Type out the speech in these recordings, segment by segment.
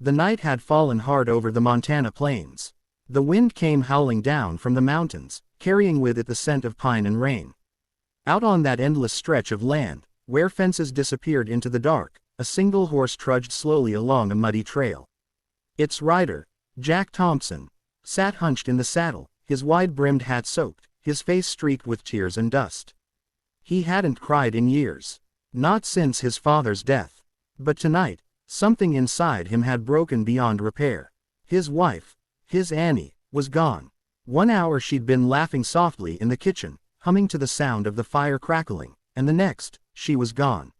The night had fallen hard over the Montana plains. The wind came howling down from the mountains, carrying with it the scent of pine and rain. Out on that endless stretch of land, where fences disappeared into the dark, a single horse trudged slowly along a muddy trail. Its rider, Jack Thompson, sat hunched in the saddle, his wide-brimmed hat soaked, his face streaked with tears and dust. He hadn't cried in years. Not since his father's death. But tonight, something inside him had broken beyond repair. His wife, his Annie, was gone. 1 hour she'd been laughing softly in the kitchen, humming to the sound of the fire crackling, and the next, she was gone.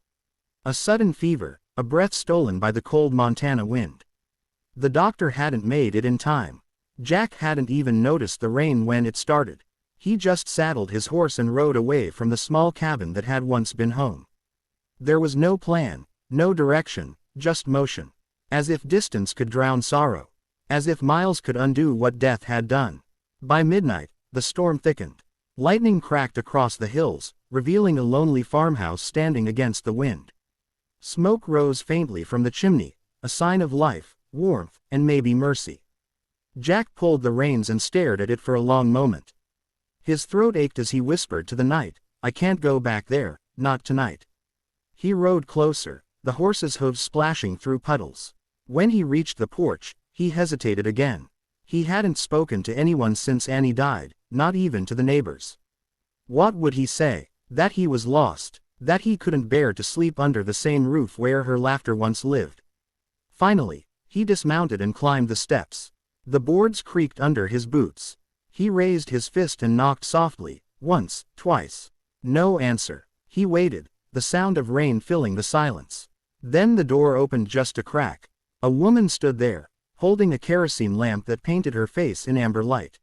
A sudden fever, a breath stolen by the cold Montana wind. The doctor hadn't made it in time. Jack hadn't even noticed the rain when it started. He just saddled his horse and rode away from the small cabin that had once been home. There was no plan, no direction, just motion. As if distance could drown sorrow. As if miles could undo what death had done. By midnight, the storm thickened. Lightning cracked across the hills, revealing a lonely farmhouse standing against the wind. Smoke rose faintly from the chimney, a sign of life, warmth, and maybe mercy. Jack pulled the reins and stared at it for a long moment. His throat ached as he whispered to the night, "I can't go back there, not tonight." He rode closer, the horse's hooves splashing through puddles. When he reached the porch, he hesitated again. He hadn't spoken to anyone since Annie died, not even to the neighbors. What would he say? That he was lost, that he couldn't bear to sleep under the same roof where her laughter once lived. Finally, he dismounted and climbed the steps. The boards creaked under his boots. He raised his fist and knocked softly, once, twice. No answer. He waited, the sound of rain filling the silence. Then the door opened just a crack. A woman stood there, holding a kerosene lamp that painted her face in amber light.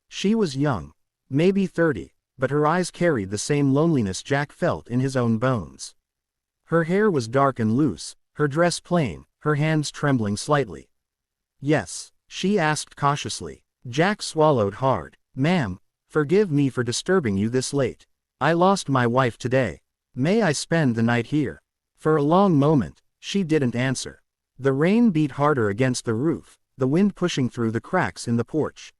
She was young, maybe 30, but her eyes carried the same loneliness Jack felt in his own bones. Her hair was dark and loose, her dress plain, her hands trembling slightly. "Yes?" she asked cautiously. Jack swallowed hard. "Ma'am, forgive me for disturbing you this late. I lost my wife today. May I spend the night here?" For a long moment, she didn't answer. The rain beat harder against the roof, the wind pushing through the cracks in the porch.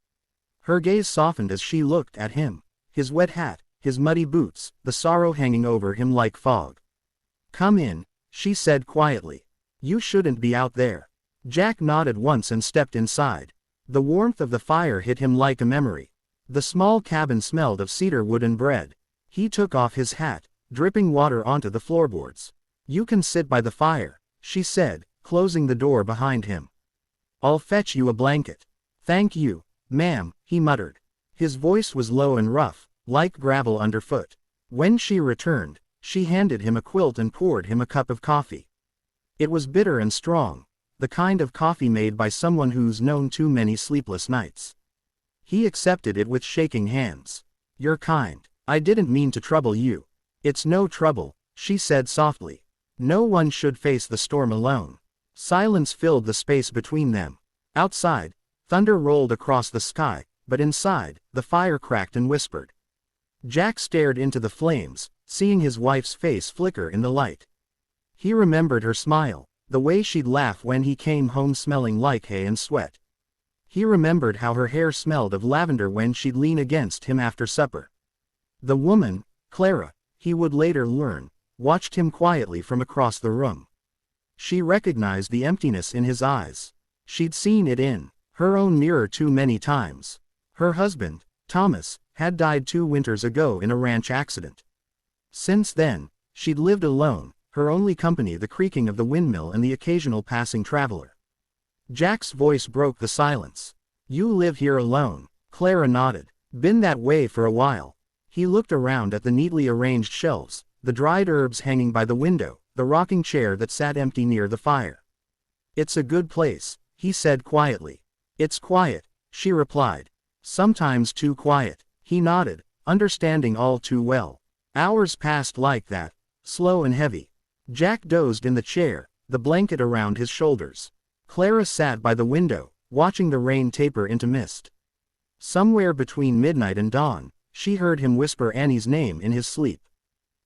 Her gaze softened as she looked at him. His wet hat, his muddy boots, the sorrow hanging over him like fog. "Come in," she said quietly. "You shouldn't be out there." Jack nodded once and stepped inside. The warmth of the fire hit him like a memory. The small cabin smelled of cedar wood and bread. He took off his hat, dripping water onto the floorboards. "You can sit by the fire," she said, closing the door behind him. "I'll fetch you a blanket." "Thank you, ma'am," he muttered. His voice was low and rough, like gravel underfoot. When she returned, she handed him a quilt and poured him a cup of coffee. It was bitter and strong, the kind of coffee made by someone who's known too many sleepless nights. He accepted it with shaking hands. "You're kind. I didn't mean to trouble you." "It's no trouble," she said softly. No one should face the storm alone. Silence filled the space between them. Outside, thunder rolled across the sky, but inside, the fire cracked and whispered. Jack stared into the flames, seeing his wife's face flicker in the light. He remembered her smile, the way she'd laugh when he came home smelling like hay and sweat. He remembered how her hair smelled of lavender when she'd lean against him after supper. The woman, Clara, he would later learn, watched him quietly from across the room. She recognized the emptiness in his eyes. She'd seen it in her own mirror too many times. Her husband, Thomas, had died 2 winters ago in a ranch accident. Since then, she'd lived alone, her only company the creaking of the windmill and the occasional passing traveler. Jack's voice broke the silence. "You live here alone?" Clara nodded. "Been that way for a while." He looked around at the neatly arranged shelves, the dried herbs hanging by the window, the rocking chair that sat empty near the fire. "It's a good place," he said quietly. "It's quiet," she replied. "Sometimes too quiet." He nodded, understanding all too well. Hours passed like that, slow and heavy. Jack dozed in the chair, the blanket around his shoulders. Clara sat by the window, watching the rain taper into mist. Somewhere between midnight and dawn, she heard him whisper Annie's name in his sleep.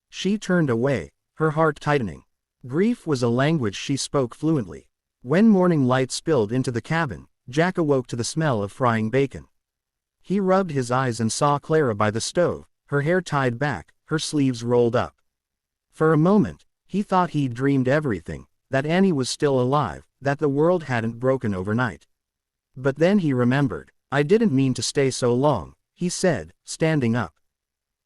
She turned away, her heart tightening. Grief was a language she spoke fluently. When morning light spilled into the cabin, Jack awoke to the smell of frying bacon. He rubbed his eyes and saw Clara by the stove, her hair tied back, her sleeves rolled up. For a moment, he thought he'd dreamed everything, that Annie was still alive, that the world hadn't broken overnight. But then he remembered. "I didn't mean to stay so long," he said, standing up.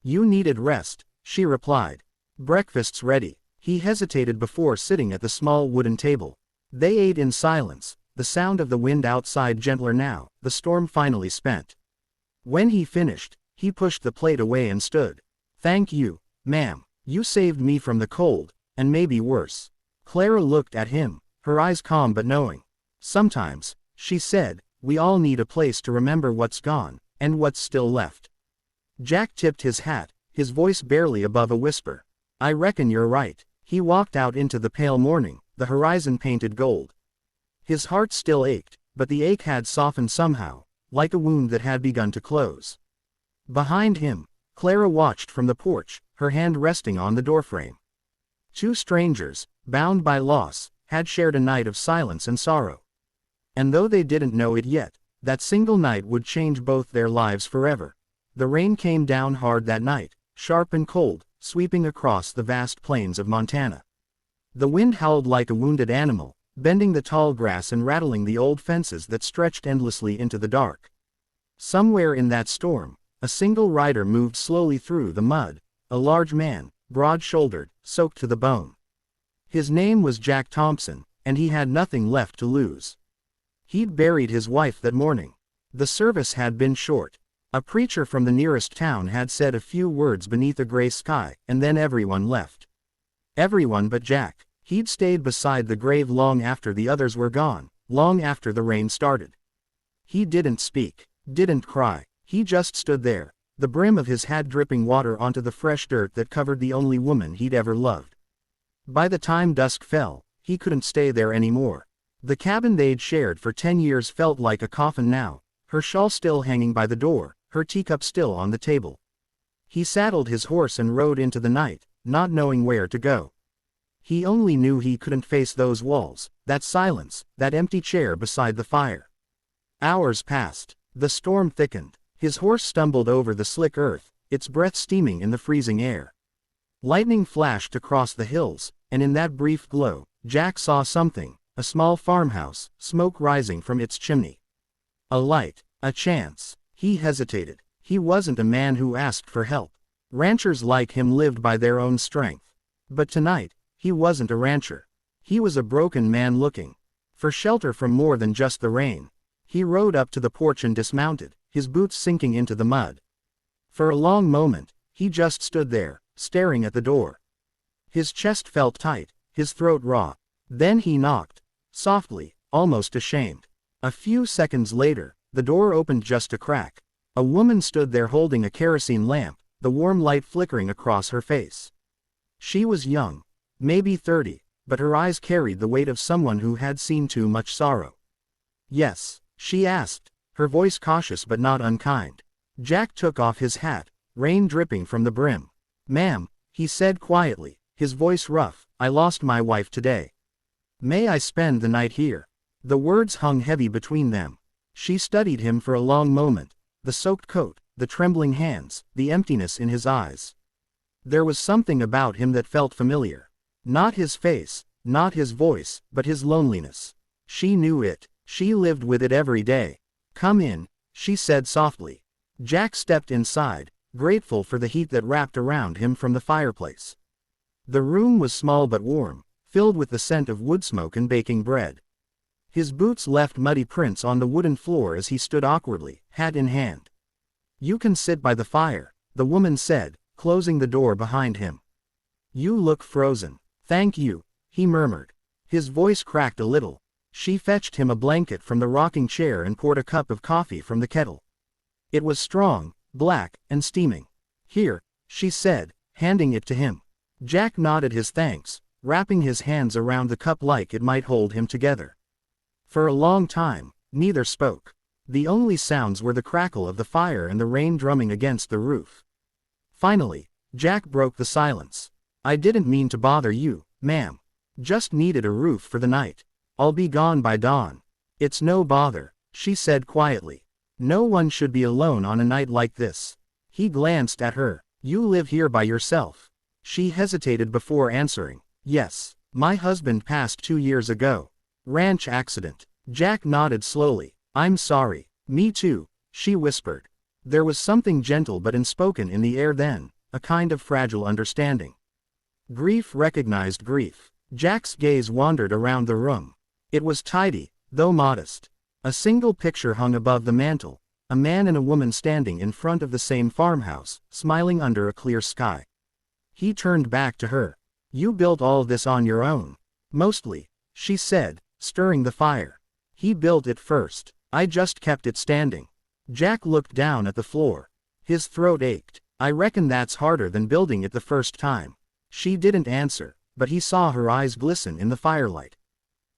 "You needed rest," she replied. "Breakfast's ready." He hesitated before sitting at the small wooden table. They ate in silence, the sound of the wind outside gentler now, the storm finally spent. When he finished, he pushed the plate away and stood. "Thank you, ma'am. You saved me from the cold, and maybe worse." Clara looked at him, her eyes calm but knowing. "Sometimes," she said, "we all need a place to remember what's gone, and what's still left." Jack tipped his hat, his voice barely above a whisper. "I reckon you're right." He walked out into the pale morning, the horizon painted gold. His heart still ached, but the ache had softened somehow, like a wound that had begun to close. Behind him, Clara watched from the porch, her hand resting on the doorframe. Two strangers, bound by loss, had shared a night of silence and sorrow. And though they didn't know it yet, that single night would change both their lives forever. The rain came down hard that night, sharp and cold, sweeping across the vast plains of Montana. The wind howled like a wounded animal, bending the tall grass and rattling the old fences that stretched endlessly into the dark. Somewhere in that storm, a single rider moved slowly through the mud, a large man, broad-shouldered, soaked to the bone. His name was Jack Thompson, and he had nothing left to lose. He'd buried his wife that morning. The service had been short. A preacher from the nearest town had said a few words beneath a gray sky, and then everyone left. Everyone but Jack. He'd stayed beside the grave long after the others were gone, long after the rain started. He didn't speak, didn't cry, he just stood there, the brim of his hat dripping water onto the fresh dirt that covered the only woman he'd ever loved. By the time dusk fell, he couldn't stay there anymore. The cabin they'd shared for 10 years felt like a coffin now, her shawl still hanging by the door, her teacup still on the table. He saddled his horse and rode into the night, not knowing where to go. He only knew he couldn't face those walls, that silence, that empty chair beside the fire. Hours passed. The storm thickened. His horse stumbled over the slick earth, its breath steaming in the freezing air. Lightning flashed across the hills, and in that brief glow, Jack saw something, a small farmhouse, smoke rising from its chimney. A light, a chance. He hesitated. He wasn't a man who asked for help. Ranchers like him lived by their own strength. But tonight, he wasn't a rancher. He was a broken man looking for shelter from more than just the rain. He rode up to the porch and dismounted, his boots sinking into the mud. For a long moment, he just stood there, staring at the door. His chest felt tight, his throat raw. Then he knocked, softly, almost ashamed. A few seconds later, the door opened just a crack. A woman stood there holding a kerosene lamp, the warm light flickering across her face. She was young, maybe 30, but her eyes carried the weight of someone who had seen too much sorrow. "Yes?" she asked, her voice cautious but not unkind. Jack took off his hat, rain dripping from the brim. "Ma'am," he said quietly, his voice rough, "I lost my wife today. May I spend the night here?" The words hung heavy between them. She studied him for a long moment, the soaked coat, the trembling hands, the emptiness in his eyes. There was something about him that felt familiar. Not his face, not his voice, but his loneliness. She knew it. She lived with it every day. "Come in," she said softly. Jack stepped inside, grateful for the heat that wrapped around him from the fireplace. The room was small but warm, filled with the scent of wood smoke and baking bread. His boots left muddy prints on the wooden floor as he stood awkwardly, hat in hand. "You can sit by the fire," the woman said, closing the door behind him. "You look frozen." "Thank you," he murmured. His voice cracked a little. She fetched him a blanket from the rocking chair and poured a cup of coffee from the kettle. It was strong, black, and steaming. "Here," she said, handing it to him. Jack nodded his thanks, wrapping his hands around the cup like it might hold him together. For a long time, neither spoke. The only sounds were the crackle of the fire and the rain drumming against the roof. Finally, Jack broke the silence. "I didn't mean to bother you, ma'am. Just needed a roof for the night. I'll be gone by dawn. It's no bother, she said quietly. No one should be alone on a night like this. He glanced at her. You live here by yourself? She hesitated before answering. Yes. My husband passed 2 years ago. Ranch accident. Jack nodded slowly. I'm sorry. Me too, she whispered. There was something gentle but unspoken in the air then, a kind of fragile understanding. Grief recognized grief. Jack's gaze wandered around the room. It was tidy, though modest. A single picture hung above the mantel, a man and a woman standing in front of the same farmhouse, smiling under a clear sky. He turned back to her. You built all this on your own. Mostly, she said, stirring the fire. He built it first. I just kept it standing. Jack looked down at the floor. His throat ached. I reckon that's harder than building it the first time. She didn't answer, but he saw her eyes glisten in the firelight.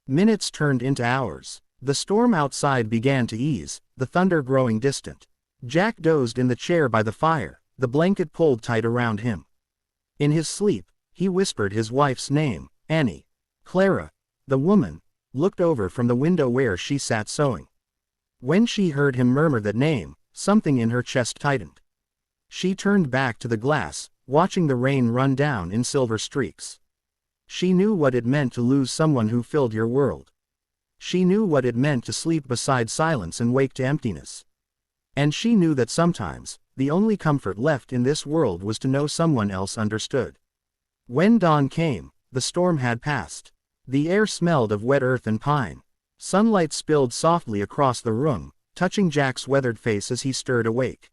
Minutes turned into hours. The storm outside began to ease, the thunder growing distant. Jack dozed in the chair by the fire, the blanket pulled tight around him. In his sleep, he whispered his wife's name, Annie. Clara, the woman, looked over from the window where she sat sewing. When she heard him murmur that name, something in her chest tightened. She turned back to the glass, watching the rain run down in silver streaks. She knew what it meant to lose someone who filled your world. She knew what it meant to sleep beside silence and wake to emptiness. And she knew that sometimes, the only comfort left in this world was to know someone else understood. When dawn came, the storm had passed. The air smelled of wet earth and pine. Sunlight spilled softly across the room, touching Jack's weathered face as he stirred awake.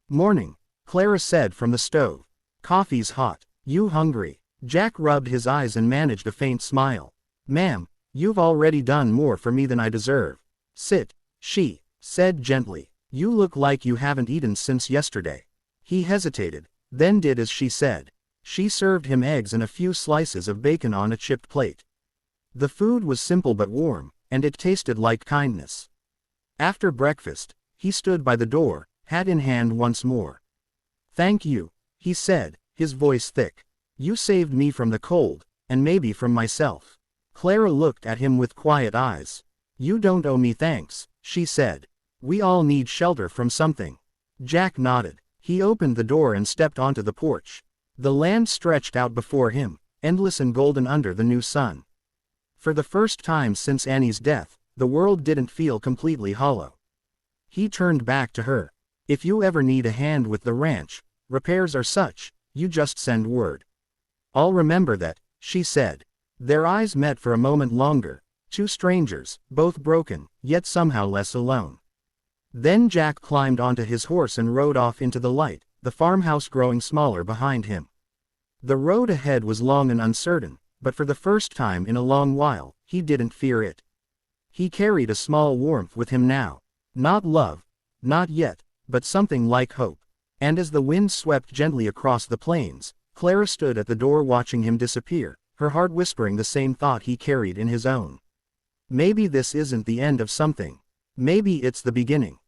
Morning, Clara said from the stove. Coffee's hot. You hungry? Jack rubbed his eyes and managed a faint smile. Ma'am, you've already done more for me than I deserve. Sit, she said gently. You look like you haven't eaten since yesterday. He hesitated, then did as she said. She served him eggs and a few slices of bacon on a chipped plate. The food was simple but warm, and it tasted like kindness. After breakfast, he stood by the door, hat in hand once more. Thank you, he said, his voice thick. You saved me from the cold, and maybe from myself. Clara looked at him with quiet eyes. You don't owe me thanks, she said. We all need shelter from something. Jack nodded. He opened the door and stepped onto the porch. The land stretched out before him, endless and golden under the new sun. For the first time since Annie's death, the world didn't feel completely hollow. He turned back to her. If you ever need a hand with the ranch, repairs or such, you just send word. I'll remember that, she said. Their eyes met for a moment longer, two strangers, both broken, yet somehow less alone. Then Jack climbed onto his horse and rode off into the light, the farmhouse growing smaller behind him. The road ahead was long and uncertain, but for the first time in a long while, he didn't fear it. He carried a small warmth with him now. Not love, not yet, but something like hope. And as the wind swept gently across the plains, Clara stood at the door watching him disappear, her heart whispering the same thought he carried in his own. Maybe this isn't the end of something. Maybe it's the beginning.